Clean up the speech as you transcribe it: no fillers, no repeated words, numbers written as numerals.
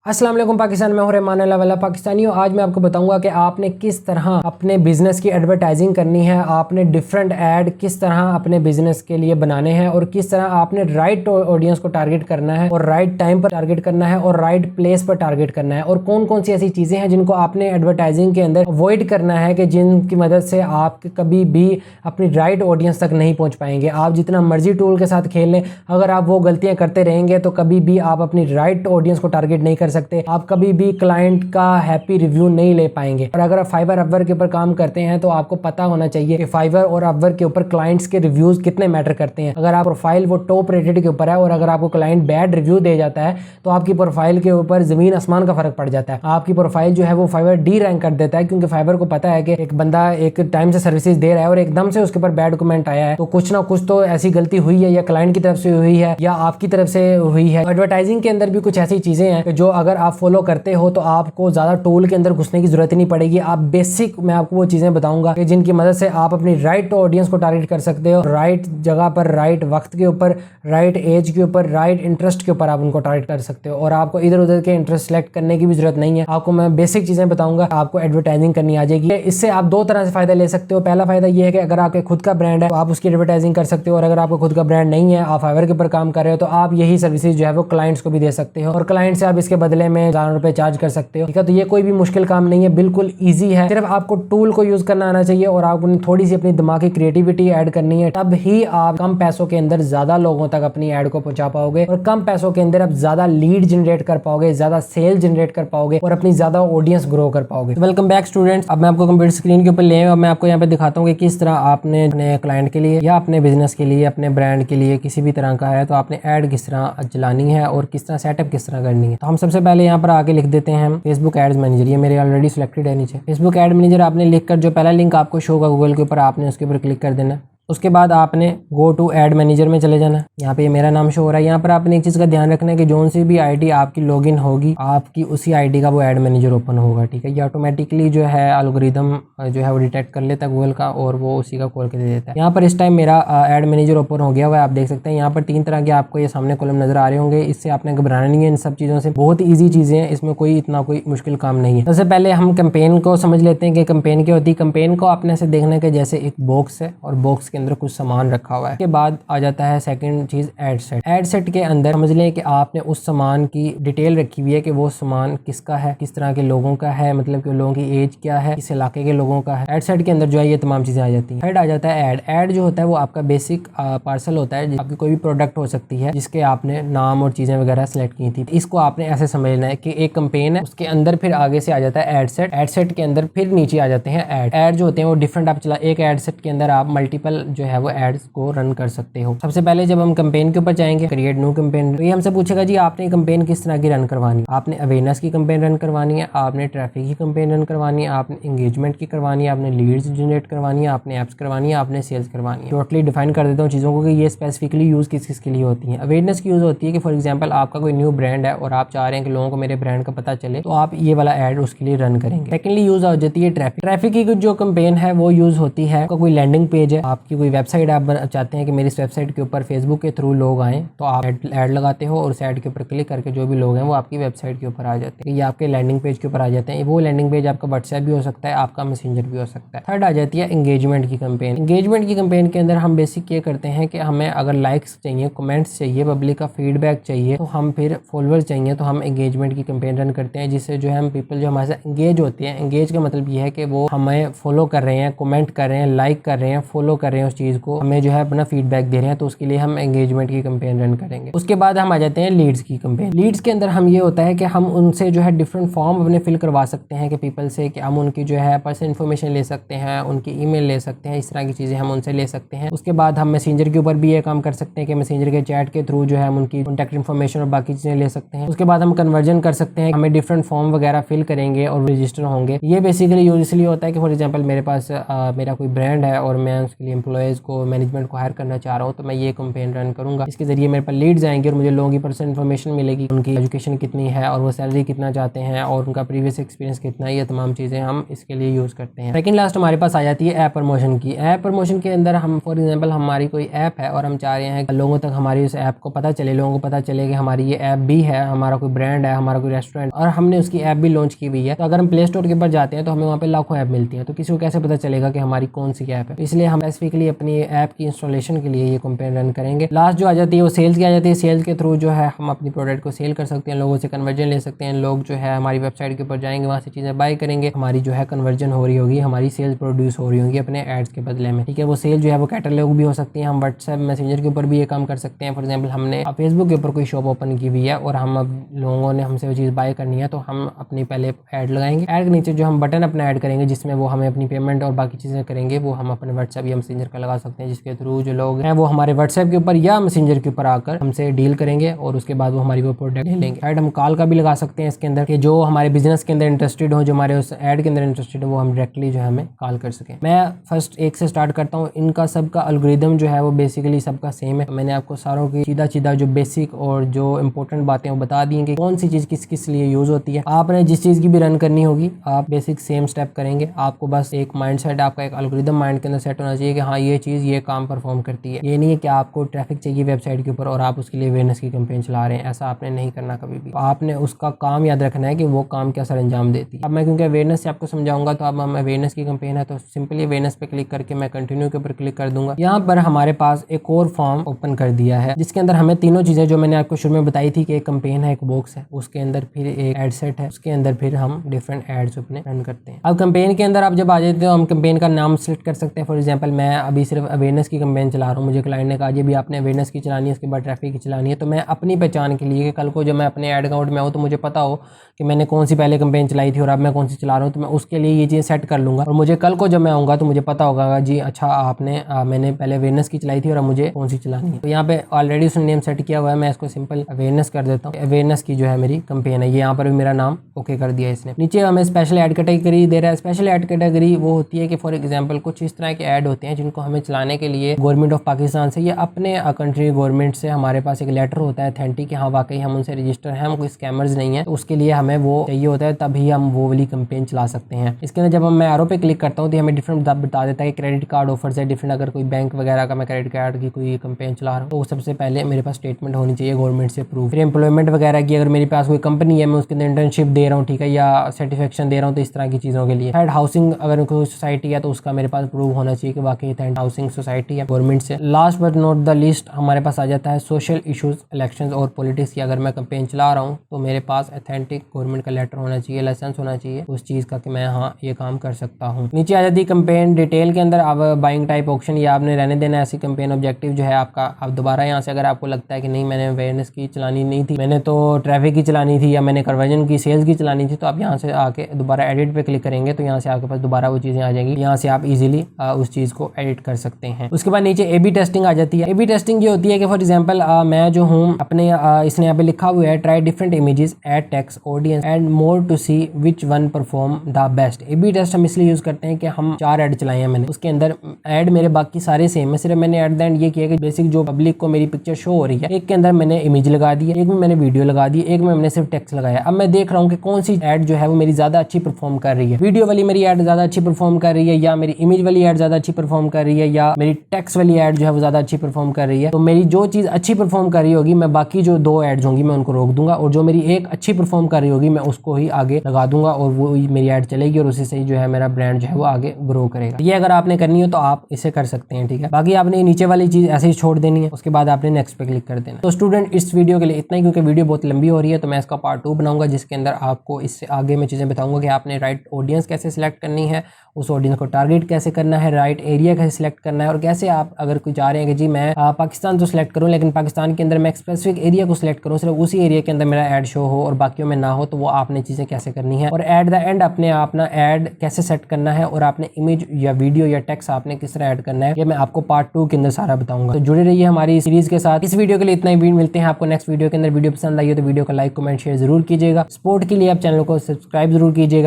अस्सलाम वालेकुम पाकिस्तान में हूं रहमान वाला पाकिस्तानियों। आज मैं आपको बताऊंगा कि आपने किस तरह अपने बिजनेस की एडवर्टाइजिंग करनी है, आपने डिफरेंट ऐड किस तरह अपने बिजनेस के लिए बनाने हैं और किस तरह आपने राइट ऑडियंस को टारगेट करना है और राइट टाइम पर टारगेट करना है और राइट प्लेस पर टारगेट करना है, और कौन कौन सी ऐसी चीज़ें हैं जिनको आपने एडवर्टाइजिंग के अंदर अवॉइड करना है कि जिनकी मदद से आप कभी भी अपनी राइट ऑडियंस तक नहीं पहुँच पाएंगे। आप जितना मर्जी टूल के साथ खेल लें, अगर आप वो गलतियाँ करते रहेंगे तो कभी भी आप अपनी राइट ऑडियंस को टारगेट नहीं कर सकते, आप कभी भी क्लाइंट का हैप्पी रिव्यू नहीं ले पाएंगे। और अगर आप फाइवर अपवर्क के ऊपर काम करते हैं तो आपको पता होना चाहिए कि फाइवर और अपवर्क के ऊपर क्लाइंट्स के रिव्यूज कितने मैटर करते हैं। अगर आप प्रोफाइल वो टॉप रेटेड के ऊपर है और अगर आपको क्लाइंट बैड रिव्यू दे जाता है तो आपकी प्रोफाइल के ऊपर जमीन आसमान का फर्क पड़ जाता है। आपकी प्रोफाइल जो है वो फाइवर डी रैंक कर देता है, क्योंकि फाइवर को पता है कि एक बंदा एक टाइम से सर्विसेज दे रहा है और एकदम से उसके ऊपर बैड कमेंट आया है तो कुछ ना कुछ तो ऐसी गलती हुई है, या क्लाइंट की तरफ से हुई है या आपकी तरफ से हुई है। एडवर्टाइजिंग के अंदर भी कुछ ऐसी चीजें हैं जो अगर आप फॉलो करते हो तो आपको ज्यादा टूल के अंदर घुसने की जरूरत ही नहीं पड़ेगी। आप बेसिक मैं आपको वो चीजें बताऊंगा कि जिनकी मदद से आप अपनी राइट ऑडियंस को टारगेट कर सकते हो, राइट जगह पर, राइट वक्त के ऊपर, राइट एज के ऊपर, राइट इंटरेस्ट के ऊपर आप उनको टारगेट कर सकते हो। और आपको इधर उधर के इंटरेस्ट सेलेक्ट करने की भी जरूरत नहीं है। आपको मैं बेसिक चीजें बताऊंगा, आपको एडवर्टाइजिंग करनी आ जाएगी। इससे आप दो तरह से फायदा ले सकते हो। पहला फायदा ये है कि अगर आपके खुद का ब्रांड है तो आप उसकी एडवर्टाइजिंग कर सकते हो, और अगर आपका खुद का ब्रांड नहीं है, आप फाइवर के ऊपर काम कर रहे हो, तो आप यही सर्विसेज जो है वो क्लाइंट्स को भी दे सकते हो और क्लाइंट से आप इसके बदले में ₹1000 चार्ज कर सकते हो। ठीक है, तो ये कोई भी मुश्किल काम नहीं है, बिल्कुल ईजी है। सिर्फ आपको टूल को यूज करना आना चाहिए और आपको थोड़ी सी अपनी दिमाग की क्रिएटिविटी ऐड करनी है, तब ही आप कम पैसों के अंदर ज्यादा लोगों तक अपनी ऐड को पहुंचा पाओगे और कम पैसों के अंदर आप ज्यादा लीड जनरेट कर पाओगे, ज्यादा सेल जनरेट कर पाओगे और अपनी ज्यादा ऑडियंस ग्रो कर पाओगे। Welcome back students. अब मैं आपको कंप्यूटर स्क्रीन के ऊपर ले आया और मैं आपको यहाँ पे दिखाता हूँ कि किस तरह आपने अपने क्लाइंट के लिए या अपने बिजनेस के लिए, अपने ब्रांड के लिए किसी भी तरह का है तो आपने ऐड किस तरह चलानी है और किस तरह सेटअप किस तरह करनी है। तो हम सबसे पहले यहाँ पर आके लिख देते हैं फेसबुक एड्स मैनेजर। ये मेरे ऑलरेडी सिलेक्टेड है नीचे। फेसबुक एड मैनेजर आपने लिखकर जो पहला लिंक आपको शो होगा गूगल के ऊपर, आपने उसके ऊपर क्लिक कर देना। उसके बाद आपने गो टू एड मैनेजर में चले जाना। यहाँ पे मेरा नाम शो हो रहा है। यहाँ पर आपने एक चीज़ का ध्यान रखना है कि जोन सी भी आईडी आपकी लॉगिन होगी, आपकी उसी आईडी का वो एड मैनेजर ओपन होगा। ठीक है, ये ऑटोमेटिकली जो है एल्गोरिदम जो है वो डिटेक्ट कर लेता है गूगल का और वो उसी का खोल के दे देता है। यहाँ पर इस टाइम मेरा एड मैनेजर ओपन हो गया हुआ है, आप देख सकते हैं। यहाँ पर 3 तरह के आपको ये सामने कॉलम नजर आ रहे होंगे। इससे आपने घबराना नहीं है, इन सब चीज़ों से बहुत ईजी चीज़ें हैं, इसमें कोई इतना कोई मुश्किल काम नहीं है। सबसे पहले हम कैंपेन को समझ लेते हैं कि कैंपेन क्या होती है। कैंपेन को आपने ऐसे देखना के जैसे एक बॉक्स है और बॉक्स के अंदर कुछ सामान रखा हुआ है। उसके बाद आ जाता है सेकंड चीज एड सेट। एड सेट के अंदर समझ लें कि आपने उस सामान की डिटेल रखी हुई है कि वो सामान किसका है, किस तरह के लोगों का है, मतलब कि लोगों की एज क्या है, किस इलाके के लोगों का है। एड सेट के अंदर जो है ये तमाम चीजें आ जाती हैं। थर्ड आ जाता है ऐड। ऐड जो होता है वो आपका बेसिक पार्सल होता है। आपकी कोई भी प्रोडक्ट हो सकती है जिसके आपने नाम और चीजें वगैरह सेलेक्ट की थी। इसको आपने ऐसे समझना है कि एक कैंपेन है, उसके अंदर फिर आगे से आ जाता है एड सेट। एड सेट के अंदर फिर नीचे आ जाते हैं ऐड। ऐड जो होते हैं वो डिफरेंट आप चला, एक एड सेट के अंदर आप मल्टीपल जो है वो एड्स को रन कर सकते हो। सबसे पहले जब हम कैंपेन के ऊपर जाएंगे, क्रिएट न्यू कैंपेन, तो ये हमसे पूछेगा जी आपने कैंपेन किस तरह की रन करवानी है। आपने अवेयरनेस की कैंपेन रन करवानी है, आपने ट्रैफिक की कैंपेन रन करवानी है, आपने एंगेजमेंट की करवानी है, आपने लीड्स जनरेट करवानी है, आपने एप्स करवानी है, आपने सेल्स करवानी है। टोटली डिफाइन कर देता हूँ चीज़ों को कि ये स्पेसिफिकली यूज़ किस किस के लिए होती है। अवेयरनेस की यूज़ होती है कि फॉर एग्जाम्पल आपका कोई न्यू ब्रांड है और आप चाह रहे हैं कि लोगों को मेरे ब्रांड का पता चले, तो आप ये वाला एड उसके लिए रन करेंगे। सेकेंडली यूज़ हो जाती है ट्रैफिक। ट्रैफिक की जो कैंपेन है वो यूज़ होती है, कोई लैंडिंग पेज है, आपकी कोई वेबसाइट आप चाहते हैं कि मेरी इस वेबसाइट के ऊपर फेसबुक के थ्रू लोग आएँ, तो आप ऐड लगाते हो और उस ऐड के ऊपर क्लिक करके जो भी लोग हैं वो आपकी वेबसाइट के ऊपर आ जाते हैं, ये आपके लैंडिंग पेज के ऊपर आ जाते हैं। वो लैंडिंग पेज आपका व्हाट्सएप भी हो सकता है, आपका मैसेंजर भी हो सकता है। थर्ड आ जाती है एंगेजमेंट की कैंपेन। एंगेजमेंट की कैंपेन के अंदर हम बेसिक ये करते हैं कि हमें अगर लाइक्स चाहिए, कमेंट्स चाहिए, पब्लिक का फीडबैक चाहिए, तो हम फिर फॉलोअर चाहिए, तो हम एंगेजमेंट की कैंपेन रन करते हैं, जिससे जो है हम पीपल जो हमारे साथ एंगेज होते हैं। एंगेज का मतलब ये है कि वो हमें फॉलो कर रहे हैं, कमेंट कर रहे हैं, लाइक कर रहे हैं, फॉलो कर रहे हैं, उस चीज़ को हमें जो है अपना फीडबैक दे रहे हैं, तो उसके लिए हम एंगेजमेंट की कैंपेन रन करेंगे। उसके बाद हम आ जाते हैं लीड्स की कैंपेन। लीड्स के अंदर हम ये होता है कि हम उनसे जो है डिफरेंट फॉर्म अपने फिल करवा सकते हैं कि पीपल से, कि हम उनकी जो है पर्सनल इन्फॉर्मेशन ले सकते हैं, उनकी ईमेल ले सकते हैं, इस तरह की चीज़ें हम उनसे ले सकते हैं। उसके बाद हम मैसेंजर के ऊपर भी ये काम कर सकते हैं कि मैसेंजर के चैट के थ्रू जो है हम उनकी कॉन्टैक्ट इन्फॉर्मेशन और बाकी चीज़ें ले सकते हैं। उसके बाद हम कन्वर्जन कर सकते हैं, हमें डिफरेंट फॉर्म वगैरह फिल करेंगे और रजिस्टर होंगे। ये बेसिकली यूज इसलिए होता है कि फॉर एग्जाम्पल मेरे पास मेरा कोई ब्रांड है और मैं उसके लिए एम्प्लॉय एम्प्लॉयज़ को, मैनेजमेंट को हायर करना चाह रहा हूँ तो मैं ये कैंपेन रन करूँगा। इसके जरिए मेरे पास लीड्स आएंगे और मुझे लोगों की पर्सनल इन्फॉर्मेशन मिलेगी, उनकी एजुकेशन कितनी है और वो सैलरी कितना चाहते हैं और उनका प्रीवियस एक्सपीरियंस कितना है, ये तमाम चीज़ें हम इसके लिए यूज़ करते हैं। सेकंड लास्ट हमारे पास आ जाती है ऐप प्रमोशन की। ऐप प्रमोशन के अंदर हम फॉर एग्जांपल हमारी कोई ऐप है और हम चाह रहे हैं कि लोगों तक हमारी उस ऐप को पता चले, लोगों को पता चले कि हमारी ये ऐप भी है, हमारा कोई ब्रांड है, हमारा कोई रेस्टोरेंट और हमने उसकी ऐप भी लॉन्च की हुई है। तो अगर हम प्ले स्टोर के ऊपर जाते हैं तो हमें वहाँ पे लाखों ऐप मिलती हैं, तो किसी को कैसे पता चलेगा कि हमारी कौन सी ऐप है। इसलिए हम स्पेसिफिकली अपनी ऐप की इंस्टॉलेशन के लिए ये कैंपेन रन करेंगे। लास्ट जो आ जाती है वो सेल्स की आ जाती है। सेल्स के थ्रू जो है हम अपनी प्रोडक्ट को सेल कर सकते हैं, लोगों से कन्वर्जन ले सकते हैं। लोग जो है हमारी वेबसाइट के ऊपर जाएंगे, वहाँ से चीज़ें बाय करेंगे, हमारी जो है कन्वर्जन हो रही होगी, हमारी सेल्स प्रोड्यूस हो रही होगी अपने एड्स के बदले में। ठीक है, वो सेल जो है वो कैटलॉग भी हो सकती है, हम व्हाट्सएप मैसेंजर के ऊपर भी ये काम कर सकते हैं। फॉर एग्जाम्पल हमने फेसबुक के ऊपर कोई शॉप ओपन की हुई है और हम अब लोगों ने हमसे वो चीज़ बाय करनी है तो हम अपनी पहले ऐड लगाएंगे। ऐड के नीचे जो हम बटन अपना ऐड करेंगे जिसमें वो हमें अपनी पेमेंट और बाकी चीज़ें करेंगे, वो हम अपने व्हाट्सएप या मैसेंजर का लगा सकते हैं, जिसके थ्रू जो लोग हैं वो हमारे व्हाट्सएप के ऊपर या मैसेंजर के ऊपर आकर हमसे डील करेंगे और उसके बाद वो हमारी वो प्रोडक्ट ले लेंगे। ऐड हम कॉल का भी लगा सकते हैं इसके अंदर कि जो हमारे बिजनेस के अंदर इंटरेस्टेड हो, जो हमारे उस ऐड के अंदर इंटरेस्टेड हो, वो हम डायरेक्टली जो है हमें कॉल कर सकें। मैं फर्स्ट एक से स्टार्ट करता हूँ। इनका सबका एल्गोरिथम जो है वो बेसिकली सबका सेम है। मैंने आपको सारों की सीधा जो बेसिक और जो इंपॉर्टेंट बातें वो बता दी हैं कि कौन सी चीज़ किस किस लिए यूज़ होती है। आपने जिस चीज़ की भी रन करनी होगी आप बेसिक सेम स्टेप करेंगे। आपको बस एक माइंड सेट, आपका एक एल्गोरिथम माइंड के अंदर सेट होना चाहिए कि हाँ ये चीज़ ये काम परफॉर्म करती है। ये नहीं है कि आपको ट्रैफिक चाहिए वेबसाइट के ऊपर और आप उसके लिए अवेयरनेस की कैंपेन चला रहे हैं, ऐसा आपने नहीं करना कभी भी। आपने उसका काम याद रखना है कि वो काम क्या सर अंजाम देती है। अब मैं क्योंकि अवेयरनेस से आपको समझाऊंगा तो अब हम अवेयरनेस की कैंपेन है तो सिंपली अवेयरनेस पे क्लिक करके मैं कंटिन्यू के ऊपर क्लिक कर दूंगा। यहाँ पर हमारे पास एक और फॉर्म ओपन कर दिया है जिसके अंदर हमें तीनों चीज़ें जो मैंने आपको शुरू में बताई थी कि एक कैंपेन है, एक बॉक्स है, उसके अंदर फिर एक एड सेट है, उसके अंदर फिर हम डिफरेंट एड्स अपने रन करते हैं। अब कैंपेन के अंदर आप जब आ जाते हो हम कैंपेन का नाम सेलेक्ट कर सकते हैं। फॉर एग्जांपल मैं अभी सिर्फ अवेयरनेस की कैंपेन चला रहा हूँ, मुझे क्लाइंट ने कहा जी भी आपने अवेयरनेस की चलानी है, उसके बाद ट्रैफिक की चलानी है। तो मैं अपनी पहचान के लिए कि कल को जब मैं अपने ऐड अकाउंट में आऊँ तो मुझे पता हो कि मैंने कौन सी पहले कैंपेन चलाई थी और अब मैं कौन सी चला रहा हूँ, तो मैं उसके लिए ये चीज़ सेट कर लूँगा और मुझे कल को जब मैं आऊँगा तो मुझे पता होगा जी अच्छा आपने मैंने पहले अवेयरनेस की चलाई थी और अब मुझे कौन सी चलानी है। तो यहाँ पे ऑलरेडी उसने नेम सेट किया हुआ है, मैं इसको सिंपल अवेयरनेस कर देता हूँ। अवेयरनेस की जो है मेरी कैंपेन है, ये यहाँ पर भी मेरा नाम ओके कर दिया इसने। नीचे हमें स्पेशल ऐड कैटेगरी दे रहा है। स्पेशल ऐड कैटेगरी वो होती है कि फॉर एग्जांपल कुछ इस तरह के ऐड होते हैं जिनको हमें चलाने के लिए गवर्नमेंट ऑफ पाकिस्तान से या अपने कंट्री गवर्नमेंट से हमारे पास एक लेटर होता है अथेंटिक कि हाँ वाकई हम उनसे रजिस्टर हैं, हम कोई स्कैमर्स नहीं है, तो उसके लिए हमें वो चाहिए होता है, तभी हम वो वाली कैंपेन चला सकते हैं। इसके अंदर जब मैं एरो पे क्लिक करता हूँ तो हमें डिफरेंट बता देता है कि क्रेडिट कार्ड ऑफर्स है डिफरेंट। अगर कोई बैंक वगैरह का मैं क्रेडिट कार्ड की कोई कैंपेन चला रहा हूँ तो सबसे पहले मेरे पास स्टेटमेंट होनी चाहिए गवर्नमेंट से अप्रूव। फिर एम्प्लॉयमेंट वगैरह की अगर मेरे पास कोई कंपनी है मैं उसके अंदर इंटर्नशिप दे रहा हूँ, ठीक है, या सर्टिफिकेशन दे रहा हूँ, तो इस तरह की चीज़ों के लिए। थर्ड हाउसिंग अगर कोई सोसाइटी है तो उसका मेरे पास प्रूव होना चाहिए कि वाकई थर्ड हाउसिंग सोसाइटी है गवर्नमेंट से। Last but not the list हमारे पास आ जाता है सोशल इशूज़, इलेक्शंस और पॉलिटिक्स की। अगर मैं कैंपेन चला रहा हूँ तो मेरे पास अथेंटिक गवर्नमेंट का लेटर होना चाहिए, लाइसेंस होना चाहिए उस चीज़ का कि मैं हाँ ये काम कर सकता हूँ। नीचे आ जाती है कैंपेन डिटेल के अंदर। अब बाइंग टाइप ऑप्शन या आपने रहने देना ऐसी कैंपेन। ऑब्जेक्टिव जो है आपका, आप दोबारा यहाँ से अगर आपको लगता है कि नहीं मैंने अवेयरनेस की चलानी नहीं थी, मैंने तो ट्रैफिक की चलानी थी या मैंने कन्वर्जन की सेल्स की चलानी थी, तो आप यहाँ से आके दोबारा एडिट पे क्लिक करेंगे तो यहाँ से आपके पास दोबारा वो चीज़ें आ जाएंगी। यहाँ से आप इजीली उस चीज़ को एडिट कर सकते हैं। उसके बाद नीचे ए बी टेस्टिंग आ जाती है। ए बी टेस्टिंग ये होती है कि फॉर एग्जांपल मैं जो हूँ अपने इसने यहाँ पे लिखा हुआ है try different images ad text audience and more to see which one perform the best. A B test हम इसलिए यूज करते हैं कि हम 4 ऐड चलाए हैं मैंने, उसके अंदर ऐड मेरे बाकी सारे सेम है, सिर्फ मैंने एट द एंड ये किया कि बेसिक जो पब्लिक को मेरी पिक्चर शो हो रही है, एक के अंदर मैंने इमेज लगा दी है, एक में मैंने वीडियो लगा दी, एक में मैंने सिर्फ टेक्स्ट लगाया। अब मैं देख रहा हूँ कि कौन सी ऐड जो है वो मेरी ज्यादा अच्छी परफॉर्म कर रही है, वीडियो वाली मेरी ऐड ज्यादा अच्छी परफॉर्म कर रही है या मेरी इमेज वाली ऐड ज्यादा अच्छी परफॉर्म कर रही है या मेरी टेक्स्ट वाली ऐड जो है वो ज्यादा अच्छी परफॉर्म कर रही है। तो मेरी जो चीज अच्छी परफॉर्म कर रही होगी मैं बाकी जो 2 एड्स होंगी मैं उनको रोक दूंगा और जो मेरी एक अच्छी परफॉर्म कर रही होगी मैं उसको ही आगे लगा दूंगा और वो मेरी ऐड चलेगी और उसी से जो है मेरा ब्रांड जो है वो आगे ग्रो करेगा। ये अगर आपने करनी हो तो आप इसे कर सकते हैं, ठीक है। बाकी आपने नीचे वाली चीज ऐसे ही छोड़ देनी है, उसके बाद आपने नेक्स्ट पे क्लिक कर देना। तो स्टूडेंट इस वीडियो के लिए इतना ही, क्योंकि वीडियो बहुत लंबी हो रही है तो मैं इसका पार्ट 2 बनाऊंगा जिसके अंदर आपको इससे आगे मैं चीजें बताऊंगा कि आपने राइट ऑडियंस कैसे सिलेक्ट करनी है, उस ऑडियंस को टारगेट कैसे करना है, राइट एरिया कैसे सिलेक्ट करना है और कैसे आप अगर कोई चाह रहे हैं कि जी मैं पाकिस्तान तो सिलेक्ट करूं लेकिन पाकिस्तान के अंदर मैं एक स्पेसिफिक एरिया को सिलेक्ट करूं, सिर्फ उसी एरिया के अंदर मेरा ऐड शो हो और बाकियों में ना हो, तो वो आपने चीज़ें कैसे करनी है और एट द एंड अपने अपना ऐड कैसे सेट करना है और आपने इमेज या वीडियो या टेक्स्ट आपने किस तरह ऐड करना है, ये मैं आपको पार्ट 2 के अंदर सारा बताऊंगा। तो जुड़े रहिए हमारी सीरीज के साथ। इस वीडियो के लिए इतना ही, मिलते हैं आपको नेक्स्ट वीडियो के अंदर। वीडियो पसंद आई हो तो वीडियो को लाइक कमेंट शेयर जरूर कीजिएगा। सपोर्ट के लिए आप चैनल को सब्सक्राइब जरूर कीजिएगा।